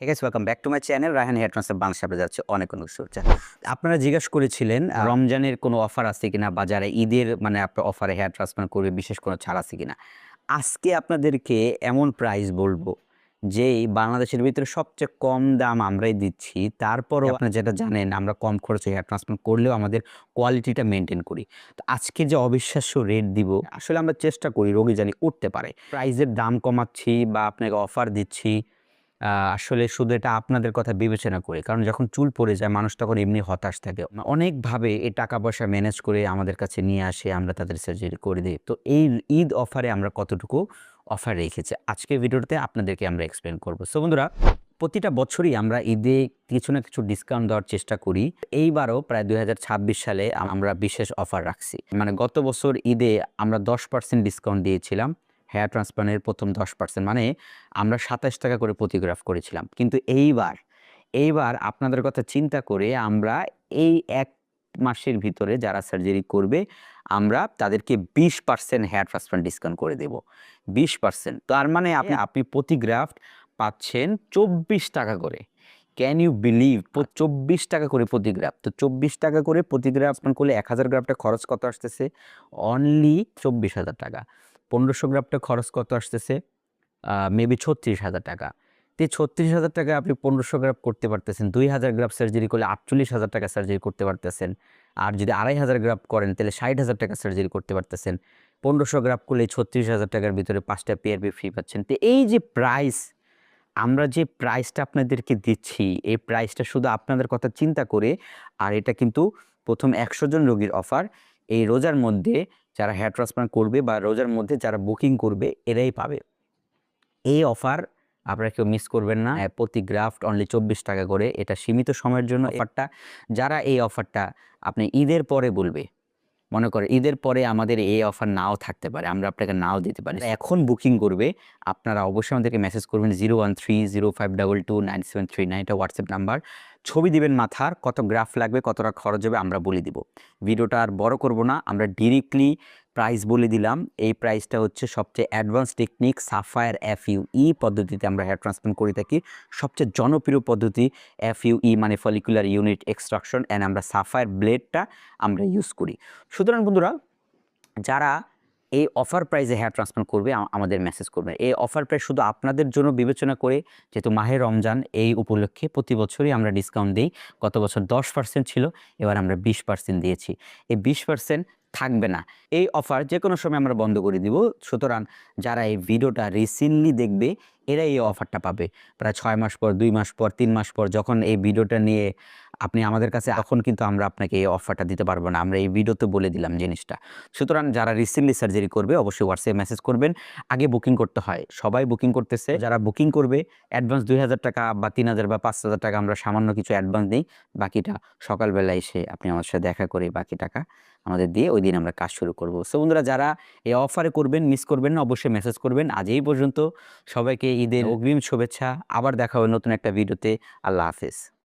Hey guys, welcome back to my channel. Rayhan hair transfer বাংলাদেশে আপনাদের যাচ্ছে অনেক শুভেচ্ছা। আপনারা জিজ্ঞাসা করেছিলেন রমজানের কোনো অফার আছে কিনা বা যারা ঈদের মানে আপনার অফারে হেয়ার ট্রান্সপ্লান্ট করবে বিশেষ কোনো ছাড় আছে কিনা। আজকে আপনাদেরকে এমন প্রাইস বলবো যেই বাংলাদেশের ভিতরে সবচেয়ে কম দাম আমরাই দিচ্ছি। তারপরও আপনারা যেটা জানেন আমরা কম খরচে হেয়ার ট্রান্সপ্লান্ট করলেও আমাদের কোয়ালিটিটা মেইনটেইন করি। তো আজকে যে অবিশ্বাস্য রেট দিব আসলে আমরা চেষ্টা করি রোগী জানি উঠতে পারে। প্রাইসের দাম কমাচ্ছি বা আপনাকে অফার দিচ্ছি আসলে শুধু এটা আপনাদের কথা বিবেচনা করে। কারণ যখন চুল পড়ে যায় মানুষ তখন এমনি হতাশ থাকে। অনেকভাবে এই টাকা-পয়সা ম্যানেজ করে আমাদের কাছে নিয়ে আসে, আমরা তাদের সার্জারি করে দেই। তো এই ঈদ অফারে আমরা কতটুকু অফার রেখেছি আজকের ভিডিওতে আপনাদেরকে আমরা এক্সপ্লেইন করব। সো বন্ধুরা, প্রতিটা বছরই আমরা ঈদে কিছু না কিছু ডিসকাউন্ট দেওয়ার চেষ্টা করি। এইবারও প্রায় ২০২৬ সালে আমরা বিশেষ অফার রাখছি। মানে গত বছর ঈদে আমরা 10% ডিসকাউন্ট দিয়েছিলাম। হেয়ার ট্রান্সপ্লান্টের প্রথম 10% মানে আমরা ৳২৭ করে প্রতি গ্রাফ করেছিলাম। কিন্তু এইবার আপনাদের কথা চিন্তা করে আমরা এই ১ মাসের ভিতরে যারা সার্জারি করবে আমরা তাদেরকে 20% হেয়ার ট্রান্সপ্লান্ট ডিসকাউন্ট করে দেব। 20% তার মানে আপনি প্রতি গ্রাফট পাচ্ছেন ৳২৪ করে। Can you believe? ৳২৪ করে প্রতি গ্রাফ। তো ৳২৪ করে প্রতি গ্রাফ করলে ১,০০০ গ্রাফটা খরচ কত আসতেছে? অনলি ৳২৪,০০০। ১৫০০ গ্রাফটা খরচ কত আসতেছে? মেবি ৳৩৬,০০০। তো এই ৳৩৬,০০০ আপনি ১৫০০ গ্রাফ করতে পারতেছেন। ২,০০০ গ্রাফ সার্জারি করলে ৳৪৮,০০০ সার্জারি করতে পারতেছেন। আর যদি ২,৫০০ গ্রাফ করেন তাহলে ৳৬০,০০০ সার্জারি করতে পারতেছেন। ১৫০০ গ্রাফ করলে ৳৩৬,০০০ র ভিতরে ৫টা PRP ফ্রি পাচ্ছেন। তো এই যে প্রাইস, আমরা যে প্রাইসটা আপনাদেরকে দিচ্ছি, এই প্রাইসটা শুধু আপনাদের কথা চিন্তা করে, আর এটা কিন্তু প্রথম ১০০ জন রোগীর অফার। এই রোজার মধ্যে যারা হেয়ার ট্রান্সপ্লান্ট করবে বা রোজার মধ্যে যারা বুকিং করবে এরাই পাবে। এই অফার আপনারা কেউ মিস করবেন না। প্রতি গ্রাফট অনলি ৳২৪ করে। এটা সীমিত সময়ের জন্য অফারটা। যারা এই অফারটা আপনি ঈদের পরে বলবে, মনে করেন ঈদের পরে আমাদের এই অফার নাও থাকতে পারে, আমরা আপনাকে নাও দিতে পারি। এখন বুকিং করবে আপনারা অবশ্যই আমাদেরকে মেসেজ করবেন 01305229739 এটা হোয়াটসঅ্যাপ নাম্বার। ছবি দিবেন মাথার, কত গ্রাফ লাগবে, কত টাকা খরচ হবে আমরা বলে দিব। ভিডিওটা আর বড় করব না, আমরা ডিরেক্টলি প্রাইস বলে দিলাম। এই প্রাইসটা হচ্ছে সবচেয়ে অ্যাডভান্স টেকনিক সাফায়ার FUE পদ্ধতিতে আমরা হেয়ার ট্রান্সপ্লান্ট করে থাকি। সবচেয়ে জনপ্রিয় পদ্ধতি FUE মানে ফলিকুলার ইউনিট এক্সট্রাকশন অ্যান্ড আমরা সাফায়ার ব্লেডটা আমরা ইউজ করি। সুতরাং বন্ধুরা, যারা এই অফার প্রাইসে হেয়ার ট্রান্সপ্লান্ট করবে আমাদের মেসেজ করবে। এই অফার প্রাইস শুধু আপনাদের জন্য বিবেচনা করে, যেহেতু মাহে রমজান এই উপলক্ষে প্রতি বছরই আমরা ডিসকাউন্ট দেই। গত বছর 10% ছিল, এবার আমরা 20% দিয়েছি। এই 20% থাকবে না। এই অফার যেকোনো সময় আমরা বন্ধ করে দিব। সুতরাং যারা এই ভিডিওটা রিসেন্টলি দেখবে এরা এই অফারটা পাবে। প্রায় ৬ মাস পর, ২ মাস পর, ৩ মাস পর যখন এই ভিডিওটা নিয়ে আপনি আমাদের কাছে তখন কিন্তু আমরা আপনাকে এই অফারটা দিতে পারবো না। আমরা এই ভিডিওতে বলে দিলাম জিনিসটা। সুতরাং যারা রিসেন্টলি সার্জারি করবে অবশ্যই হোয়াটসঅ্যাপে মেসেজ করবেন। আগে বুকিং করতে হয়। সবাই বুকিং করতেছে। যারা বুকিং করবে অ্যাডভান্স ৳২,০০০ বা ৳৩,০০০ বা ৳৫,০০০ আমরা সামান্য কিছু অ্যাডভান্স দেই। বাকিটা সকালবেলা এসে আপনি আমার সাথে দেখা করে বাকি টাকা আমাদের দিয়ে ওইদিন আমরা কাজ শুরু করব। সো বন্ধুরা, যারা এই অফারে করবেন মিস করবেন না, অবশ্যই মেসেজ করবেন। আজ এই পর্যন্ত। সবাইকে ঈদের অগ্রিম শুভেচ্ছা। আবার দেখা হবে নতুন একটা ভিডিওতে। আল্লাহ হাফেজ।